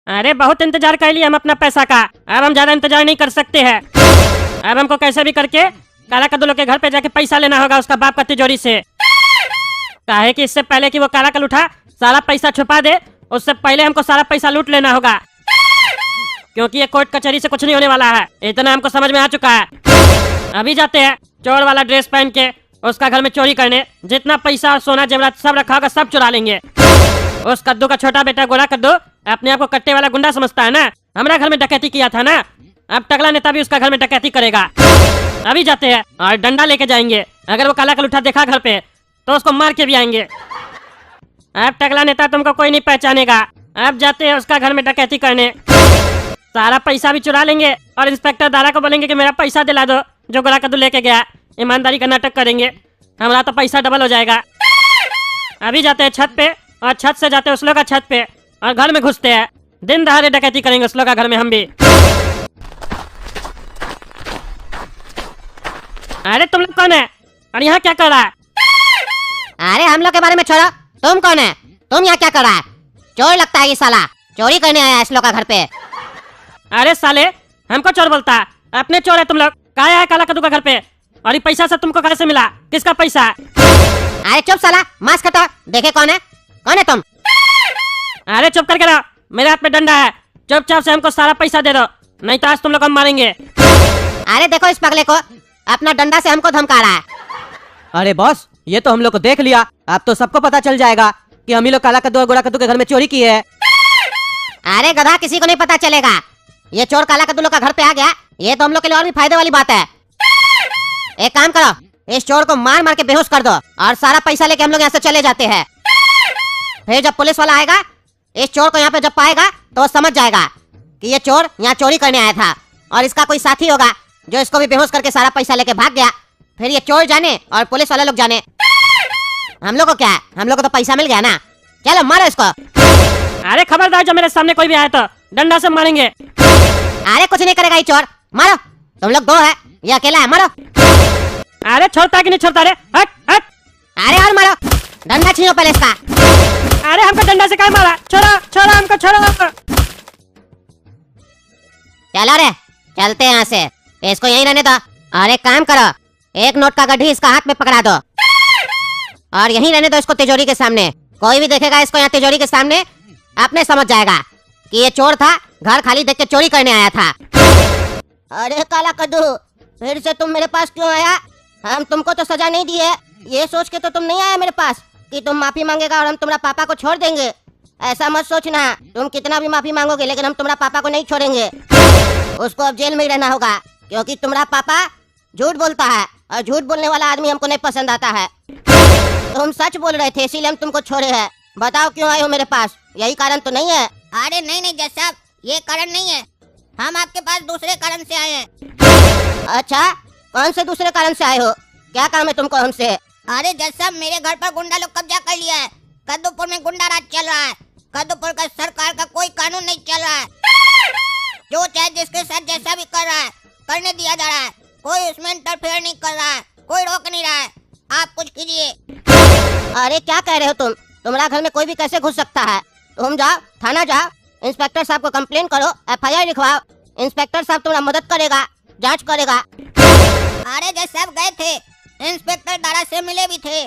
अरे बहुत इंतजार कर लिया हम अपना पैसा का, अब हम ज्यादा इंतजार नहीं कर सकते हैं। अब हमको कैसे भी करके काला कद्दू लोग के घर पे जाके पैसा लेना होगा उसका बाप का तिजोरी से। काहे कि इससे पहले कि वो काला कल उठा सारा पैसा छुपा दे, उससे पहले हमको सारा पैसा लूट लेना होगा, क्योंकि ये कोर्ट कचहरी से कुछ नहीं होने वाला है। इतना हमको समझ में आ चुका है। अभी जाते हैं चोर वाला ड्रेस पहन के उसका घर में चोरी करने। जितना पैसा और सोना जेवरात सब रखा होगा सब चुरा लेंगे। उस कद्दू का छोटा बेटा गोरा कद्दू अपने आप को कट्टे वाला गुंडा समझता है ना, हमारा घर में डकैती किया था ना, अब टकला नेता भी उसका घर में डकैती करेगा। अभी जाते हैं और डंडा लेके जाएंगे, अगर वो काला कल उठा देखा घर पे तो उसको मार के भी आएंगे। अब टकला नेता तुमको कोई नहीं पहचानेगा। अब जाते हैं उसका घर में डकैती करने, सारा पैसा भी चुरा लेंगे और इंस्पेक्टर दारा को बोलेंगे कि मेरा पैसा दिला दो जो गोरा कद्दू लेके गया। ईमानदारी का नाटक करेंगे, हमारा तो पैसा डबल हो जाएगा। अभी जाते हैं छत पे और छत से जाते हैं उस लोग का छत पे और घर में घुसते हैं। दिन दहाड़े डकैती करेंगे उस लोग का घर में हम भी। अरे तुम लोग कौन है और यहाँ क्या कर रहा है? अरे हम लोग के बारे में छोड़ो, तुम कौन है? तुम यहाँ क्या कर रहा है? चोर लगता है ये साला, चोरी करने आया है इस लोग का घर पे। अरे साले हमको चोर बोलता है, अपने चोर है तुम लोग। कहाँ आया काला कद्दू का घर पे और ये पैसा सब तुमको कहाँ से मिला? किसका पैसा है? अरे चुप साला, मास्क हटाओ, देखे कौन है? कौन है तुम? अरे चुप करके रहो, मेरे हाथ में डंडा है, चुपचाप से हमको सारा पैसा दे दो, नहीं तो आज तुम लोग हम मारेंगे। अरे देखो इस पगले को, अपना डंडा से हमको धमका रहा है। अरे बॉस, ये तो हम लोग को देख लिया, अब तो सबको पता चल जाएगा कि हम ही लोग काला कद्दू और गोरा कद्दू के घर में चोरी की है। अरे गधा, किसी को नहीं पता चलेगा। ये चोर काला कद्दू लोग का घर पे आ गया, ये तो हम लोग के लिए और भी फायदे वाली बात है। एक काम करो, इस चोर को मार मार के बेहोश कर दो और सारा पैसा लेके हम लोग यहाँ से चले जाते हैं। फिर जब पुलिस वाला आएगा, इस चोर को यहाँ पे जब पाएगा तो वो समझ जाएगा कि ये चोर यहाँ चोरी करने आया था और इसका कोई साथी होगा जो इसको भी बेहोश करके सारा पैसा लेके भाग गया। फिर ये चोर जाने और पुलिस वाले लोग जाने, हम लोग को क्या है? हम लोग को तो पैसा मिल गया ना। चलो मारो इसको। अरे खबरदार, जब मेरे सामने कोई भी आया तो डंडा से मारेंगे। अरे कुछ नहीं करेगा ये चोर, मारो। तुम लोग दो है, ये अकेला है, मारो। अरे छोड़ता कि नहीं छोड़ता? रे हट हट। अरे और मारो, डंडा छीनो पहले इसका। अरे हमको डंडा से क्या मारा? छोड़ो छोड़ो हमको, छोड़ो। चलो रे, चलते हैं यहाँ से, इसको यहीं रहने दो। और एक काम करो, एक नोट का गड्ढी इसका हाथ में पकड़ा दो और यहीं रहने दो इसको तिजोरी के सामने। कोई भी देखेगा इसको यहाँ तिजोरी के सामने, अपने समझ जाएगा कि ये चोर था, घर खाली देख के चोरी करने आया था। अरे काला कद्दू, फिर से तुम मेरे पास क्यों आया? हम तुमको तो सजा नहीं दी है, ये सोच के तो तुम नहीं आया मेरे पास कि तुम माफी मांगेगा और हम तुम्हारा पापा को छोड़ देंगे। ऐसा मत सोचना, तुम कितना भी माफी मांगोगे लेकिन हम तुम्हारा पापा को नहीं छोड़ेंगे। उसको अब जेल में ही रहना होगा, क्योंकि तुम्हारा पापा झूठ बोलता है और झूठ बोलने वाला आदमी हमको नहीं पसंद आता है। तुम सच बोल रहे थे इसीलिए हम तुमको छोड़े हैं। बताओ क्यों आए हो मेरे पास? यही कारण तो नहीं है? अरे नहीं नहीं जज साहब, ये कारण नहीं है, हम आपके पास दूसरे कारण से आए हैं। अच्छा, कौन से दूसरे कारण से आए हो? क्या काम है तुमको हमसे? अरे जज साहब, मेरे घर पर गुंडा लोग कब्जा कर लिया है। कद्दूपुर में गुंडा राज चल रहा है। कद्दूपुर का सरकार का कोई कानून नहीं चल रहा है। जो चाहे जिसके साथ जैसा भी कर रहा है करने दिया जा रहा है, कोई उसमें इंटरफेयर नहीं कर रहा है, कोई रोक नहीं रहा है। आप कुछ कीजिए। अरे क्या कह रहे हो तुम? तुम्हारा घर में कोई भी कैसे घुस सकता है? तुम जाओ, थाना जाओ, इंस्पेक्टर साहब को कंप्लेन करो, FIR लिखवाओ। इंस्पेक्टर साहब तुम्हारा मदद करेगा, जांच करेगा। अरे जज साहब गए थे, इंस्पेक्टर दारा से मिले भी थे,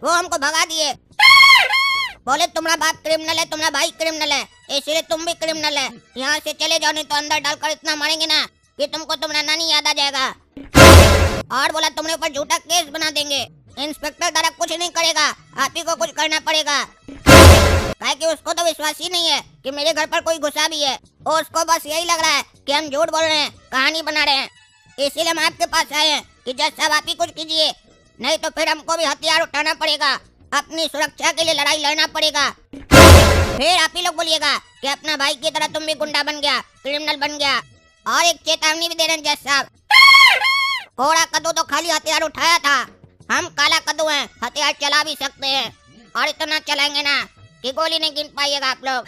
वो हमको भगा दिए। बोले तुम्हारा बाप क्रिमिनल है, तुम्हारा भाई क्रिमिनल है, इसलिए तुम भी क्रिमिनल है। यहाँ से चले जाओ नहीं तो अंदर डालकर इतना मारेंगे ना कि तुमको तुम्हारा नानी याद आ जाएगा। और बोला तुम्हारे ऊपर झूठा केस बना देंगे। इंस्पेक्टर द्वारा कुछ नहीं करेगा, आप ही को कुछ करना पड़ेगा। काहे कि उसको तो विश्वास ही नहीं है कि मेरे घर पर कोई घुसा भी है। उसको बस यही लग रहा है कि हम झूठ बोल रहे हैं, कहानी बना रहे हैं। इसीलिए हम आपके पास आए हैं कि जज साहब आप ही कुछ कीजिए, नहीं तो फिर हमको भी हथियार उठाना पड़ेगा, अपनी सुरक्षा के लिए लड़ाई लड़ना पड़ेगा। फिर आप ही लोग बोलिएगा कि अपना भाई की तरह तुम भी गुंडा बन गया, क्रिमिनल बन गया। और एक चेतावनी भी दे रहे हैं जज साहब, कोड़ा कद्दू तो खाली हथियार उठाया था, हम काला कद्दू हैं, हथियार चला भी सकते हैं और इतना चलाएंगे ना कि गोली नहीं गिन पाइएगा आप लोग।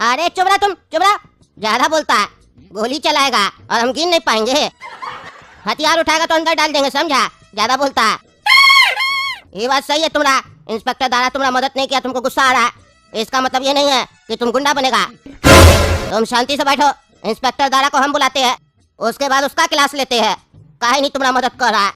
अरे चुप रहा तुम, चुप रहा, ज्यादा बोलता है। गोली चलाएगा और हम गिन नहीं पाएंगे। हथियार उठाएगा तो अंदर डाल देंगे, समझा? ज्यादा बोलता है। ये बात सही है तुम्हारा। इंस्पेक्टर दारा तुम्हारा मदद नहीं किया, तुमको गुस्सा आ रहा है, इसका मतलब ये नहीं है कि तुम गुंडा बनेगा। तुम शांति से बैठो। इंस्पेक्टर दारा को हम बुलाते हैं, उसके बाद उसका क्लास लेते हैं। काहे नहीं तुम्हारा मदद कर रहा है।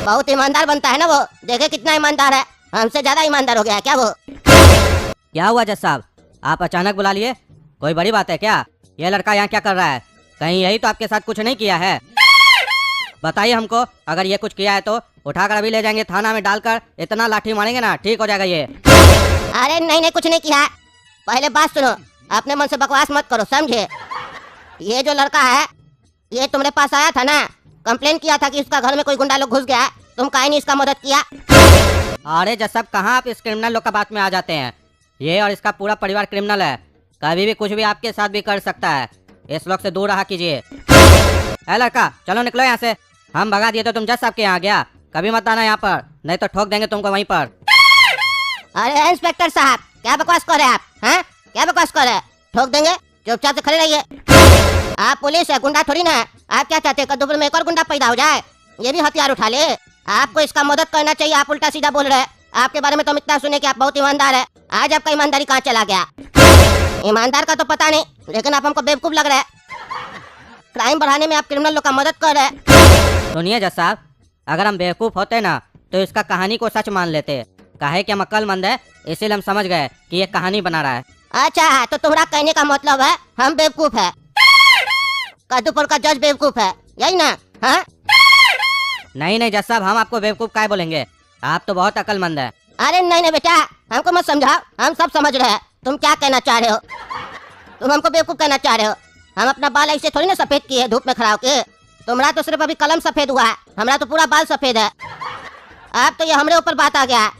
बहुत ईमानदार बनता है ना वो, देखे कितना ईमानदार है। हमसे ज्यादा ईमानदार हो गया है क्या वो? क्या हुआ जज साहब, आप अचानक बुला लिए? कोई बड़ी बात है क्या? ये लड़का यहाँ क्या कर रहा है? कहीं यही तो आपके साथ कुछ नहीं किया है? बताइए हमको, अगर ये कुछ किया है तो उठाकर अभी ले जाएंगे थाना में, डालकर इतना लाठी मारेंगे ना, ठीक हो जाएगा ये। अरे नहीं नहीं, कुछ नहीं किया। पहले बात सुनो, अपने मन से बकवास मत करो, समझे? ये जो लड़का है, ये तुम्हारे पास आया था ना, कंप्लेन किया था कि इसका घर में कोई गुंडा लोग घुस गया है, तुम काहे नहीं इसका मदद किया? अरे जज साहब, कहाँ आप इस क्रिमिनल लोग का बात में आ जाते हैं? ये और इसका पूरा परिवार क्रिमिनल है, कभी भी कुछ भी आपके साथ भी कर सकता है। इस लोग से दूर रहा कीजिए। ए लड़का, चलो निकलो यहाँ से। हम भगा दिए तो तुम जज साहब के यहाँ गया, कभी मत आना यहाँ पर, नहीं तो ठोक देंगे तुमको वहीं पर। अरे इंस्पेक्टर साहब, क्या बकवास कर रहे हैं आप? हैं? क्या बकवास कर रहे हैं? ठोक देंगे, चुपचाप से खड़े रहिए। आप पुलिस है, गुंडा थोड़ी ना है। आप क्या चाहते हैं, कद्दूपुर में एक और गुंडा पैदा हो जाए? ये भी हथियार उठा ले। आपको इसका मदद करना चाहिए, आप उल्टा सीधा बोल रहे हैं। आपके बारे में तो हम इतना सुने कि आप बहुत ईमानदार है। आज आपका ईमानदारी कहाँ चला गया? ईमानदार का तो पता नहीं, लेकिन आप हमको बेवकूफ लग रहे हैं। क्राइम बढ़ाने में आप क्रिमिनल लोग का मदद कर रहे हैं। सुनिए जज साहब, अगर हम बेवकूफ होते ना तो इसका कहानी को सच मान लेते। काहे कि हम अक्लमंद है, इसीलिए हम समझ गए कि ये कहानी बना रहा है। अच्छा, तो तुम्हारा कहने का मतलब है हम बेवकूफ है, कद्दूपुर का जज बेवकूफ है, यही ना? हाँ? नहीं नहीं जज साहब, हम आपको बेवकूफ काहे बोलेंगे? आप तो बहुत अक्लमंद है। अरे नहीं नहीं बेटा, हमको मत समझाओ, हम सब समझ रहे हैं तुम क्या कहना चाह रहे हो। तुम हमको बेवकूफ कहना चाह रहे हो। हम अपना बाल ऐसे थोड़ी ना सफेद किए धूप में खड़ा होके। तुम्हारा तो सिर्फ अभी कलम सफेद हुआ है, हमारा तो पूरा बाल सफेद है। अब तो ये हमारे ऊपर बात आ गया है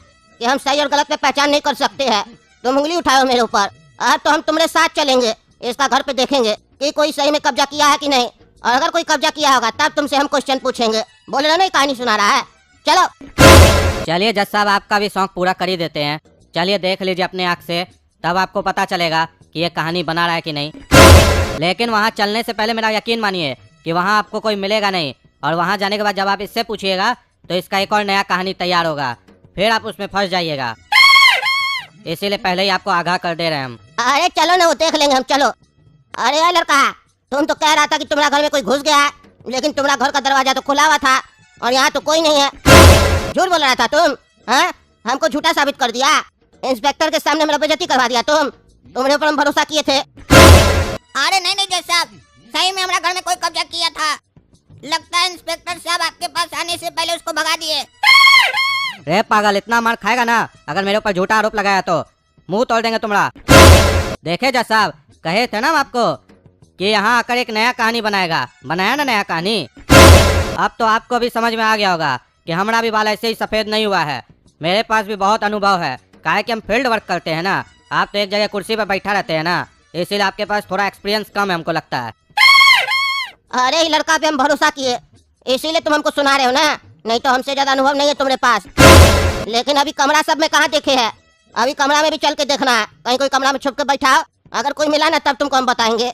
कि हम सही और गलत में पहचान नहीं कर सकते हैं। तुम उंगली उठाओ मेरे ऊपर। अब तो हम तुम्हारे साथ चलेंगे, इसका घर पे देखेंगे कि कोई सही में कब्जा किया है कि नहीं, और अगर कोई कब्जा किया होगा तब तुमसे हम क्वेश्चन पूछेंगे। बोल रहे हो नहीं, कहानी सुना रहा है। चलो चलिए जज साहब, आपका भी शौक पूरा कर ही देते हैं। चलिए देख लीजिए अपने आँख से, तब आपको पता चलेगा कि ये कहानी बना रहा है कि नहीं। लेकिन वहाँ चलने से पहले मेरा यकीन मानिए कि वहाँ आपको कोई मिलेगा नहीं, और वहाँ जाने के बाद जब आप इससे पूछिएगा तो इसका एक और नया कहानी तैयार होगा, फिर आप उसमें फंस जाइएगा। इसीलिए पहले ही आपको आगाह कर दे रहे हैं हम। अरे चलो ना, वो देख लेंगे हम, चलो। अरे यार लड़का, तुम तो कह रहा था कि तुम्हारा घर में कोई घुस गया है, लेकिन तुम्हारा घर का दरवाजा तो खुला हुआ था और यहाँ तो कोई नहीं है। झूठ बोल रहा था तुम। हाँ, हमको झूठा साबित कर दिया। इंस्पेक्टर के सामने मेरा बेइज्जती करवा दिया तुमने ऊपर हम भरोसा किए थे। अरे नहीं नहीं जज साहब, सही में हमारा घर में कोई कब्जा किया था। लगता है इंस्पेक्टर साहब आपके पास आने से पहले उसको भगा दिए। रे पागल, इतना मार खाएगा ना अगर मेरे ऊपर झूठा आरोप लगाया तो, मुंह तोड़ देंगे तुम्हारा। देखे जज साहब, कहे थे ना हम आपको कि यहाँ आकर एक नया कहानी बनाएगा। बनाया ना नया कहानी। अब तो आपको भी समझ में आ गया होगा कि हमारा भी बाल ऐसे ही सफेद नहीं हुआ है। मेरे पास भी बहुत अनुभव है, काहे कि हम फील्ड वर्क करते हैं ना। आप तो एक जगह कुर्सी पर बैठा रहते हैं ना, इसीलिए आपके पास थोड़ा एक्सपीरियंस कम है, हमको लगता है। अरे ये लड़का पे हम भरोसा किए, इसीलिए तुम हमको सुना रहे हो ना, नहीं तो हमसे ज्यादा अनुभव नहीं है तुम्हारे पास। लेकिन अभी कमरा सब में कहाँ देखे है, अभी कमरा में भी चल के देखना है। कहीं कोई कमरा में छुप के बैठा हो, अगर कोई मिला ना तब तुमको हम बताएंगे।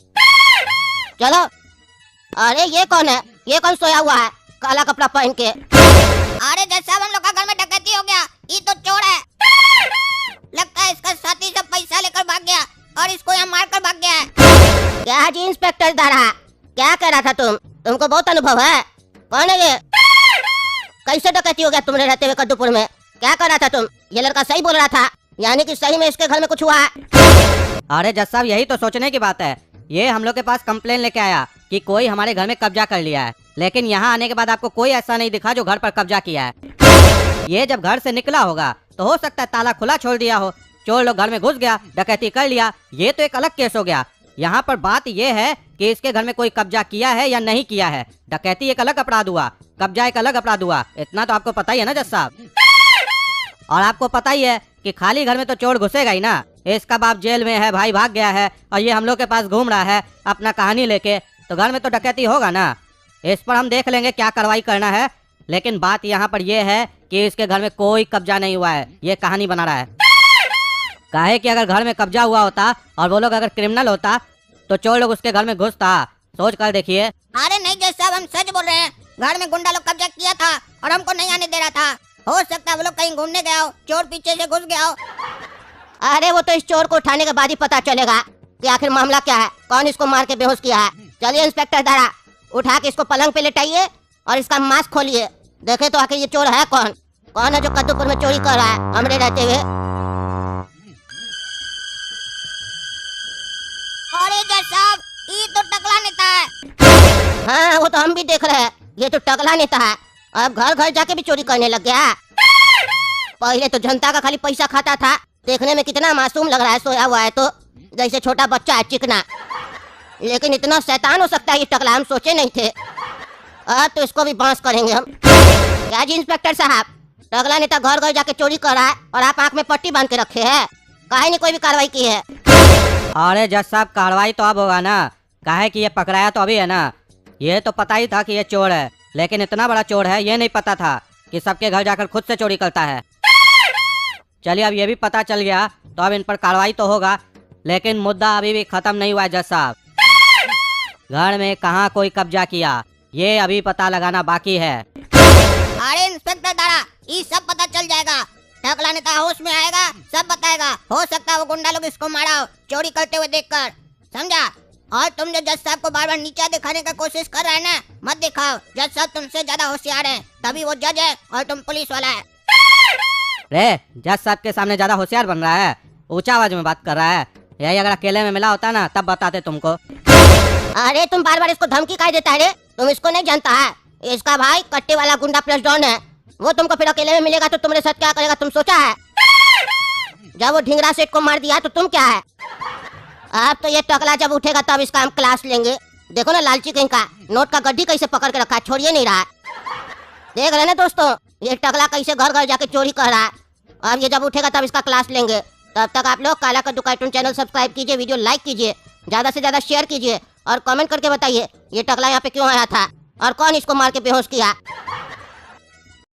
चलो। अरे ये कौन है? ये कौन सोया हुआ है काला कपड़ा पहन के? अरे जज साहब, हम लोग का घर में डकैती हो गया, ये तो चोर है। लगता है इसका साथी सब पैसा लेकर भाग गया और इसको यहाँ मार कर भाग गया है। क्या जी इंस्पेक्टर दारा, क्या कह रहा था तुमको बहुत अनुभव है। कौन है ये? कैसे डकैती हो गया तुमने रहते हुए कद्दूपुर में? क्या कर रहा था तुम? ये लड़का सही बोल रहा था, यानी कि सही में इसके घर में कुछ हुआ है। अरे जज साहब, यही तो सोचने की बात है। ये हम लोग के पास कंप्लेन लेके आया कि कोई हमारे घर में कब्जा कर लिया है, लेकिन यहाँ आने के बाद आपको कोई ऐसा नहीं दिखा जो घर पर कब्जा किया है। ये जब घर से निकला होगा तो हो सकता है ताला खुला छोड़ दिया हो, चोर लोग घर में घुस गया, डकैती कर लिया, ये तो एक अलग केस हो गया। यहाँ पर बात ये है कि इसके घर में कोई कब्जा किया है या नहीं किया है। डकैती एक अलग अपराध हुआ, कब्जा एक अलग अपराध हुआ, इतना तो आपको पता ही है ना जज साहब। और आपको पता ही है कि खाली घर में तो चोर घुसेगा ही ना। इसका बाप जेल में है, भाई भाग गया है, और ये हम लोग के पास घूम रहा है अपना कहानी लेके, तो घर में तो डकैती होगा ना। इस पर हम देख लेंगे क्या कार्रवाई करना है, लेकिन बात यहाँ पर यह है कि इसके घर में कोई कब्जा नहीं हुआ है, ये कहानी बना रहा है। काहे कि अगर घर में कब्जा हुआ होता और वो लोग अगर क्रिमिनल होता तो चोर लोग उसके घर में घुसता। सोच कर देखिए। अरे नहीं जज साहब, हम सच बोल रहे हैं। घर में गुंडा लोग कब्जा किया था और हमको नहीं आने दे रहा था। हो सकता है वो लोग कहीं घूमने गया हो, चोर पीछे से घुस गया हो। अरे वो तो इस चोर को उठाने के बाद ही पता चलेगा कि आखिर मामला क्या है, कौन इसको मार के बेहोश किया है। चलिए इंस्पेक्टर दारा, उठा के इसको पलंग पे लेटाइए और इसका मास्क खोलिए, देखे तो आखिर ये चोर है कौन। कौन है जो कद्दूपुर में चोरी कर रहा है हमरे रहते हुए। अरे जज साहब, ये तो टकला नेता है। हाँ वो तो हम भी देख रहे हैं, ये तो टकला नेता है, अब घर घर जाके भी चोरी करने लग गया। पहले तो जनता का खाली पैसा खाता था, देखने में कितना मासूम लग रहा है, सोया हुआ है तो जैसे छोटा बच्चा है चिकना, लेकिन इतना शैतान हो सकता है ये टकला, हम सोचे नहीं थे। अब तो इसको भी बांस करेंगे हम। क्या जी इंस्पेक्टर साहब, टकला नेता घर घर जाके चोरी कर रहा है और आप आंख में पट्टी बांध के रखे हैं, काहे नहीं कोई भी कार्रवाई की है। अरे जज साहब, कार्रवाई तो अब होगा ना, काहे कि ये पकड़ाया तो अभी है ना। ये तो पता ही था कि ये चोर है, लेकिन इतना बड़ा चोर है ये नहीं पता था कि सबके घर जाकर खुद से चोरी करता है। चलिए अब ये भी पता चल गया, तो अब इन पर कार्रवाई तो होगा, लेकिन मुद्दा अभी भी खत्म नहीं हुआ है जज साहब। घर में कहाँ कोई कब्जा किया ये अभी पता लगाना बाकी है। अरे इंस्पेक्टर दारा, ये सब पता चल जाएगा। टकला नेता होश में आएगा, सब बताएगा। हो सकता है वो गुंडा लोग इसको मारा हो चोरी करते हुए देखकर, समझा। और तुम जो जज साहब को बार बार नीचा दिखाने का कोशिश कर रहे हैं ना, मत दिखाओ। जज साहब तुमसे ज्यादा होशियार है, तभी वो जज है और तुम पुलिस वाला है। रे जज साहब के सामने ज्यादा होशियार बन रहा है, ऊंचा आवाज में बात कर रहा है। यही अगर अकेले में मिला होता ना तब बताते तुमको। अरे तुम बार बार इसको धमकी काहे देता है रे, तुम इसको नहीं जानता है, इसका भाई कट्टे वाला गुंडा प्लस डॉन है। वो तुमको फिर अकेले में मिलेगा तो तुम्हारे साथ क्या करेगा तुम सोचा है। जब वो ढिंगरा सेठ को मार दिया तो तुम क्या है। अब तो ये टकला जब उठेगा तब इसका हम क्लास लेंगे। देखो ना लालची कहीं का नोट का गड्ढी कैसे पकड़ के रखा है, छोड़िए नहीं रहा है। देख रहे ना दोस्तों, ये टकला कैसे घर घर जाके चोरी कर रहा है। अब ये जब उठेगा तब इसका क्लास लेंगे। तब तक आप लोग काला कद्दू कार्टून चैनल सब्सक्राइब कीजिए, वीडियो लाइक कीजिए, ज्यादा से ज्यादा शेयर कीजिए और कमेंट करके बताइए ये टकला यहाँ पे क्यों आया था और कौन इसको मार के बेहोश किया।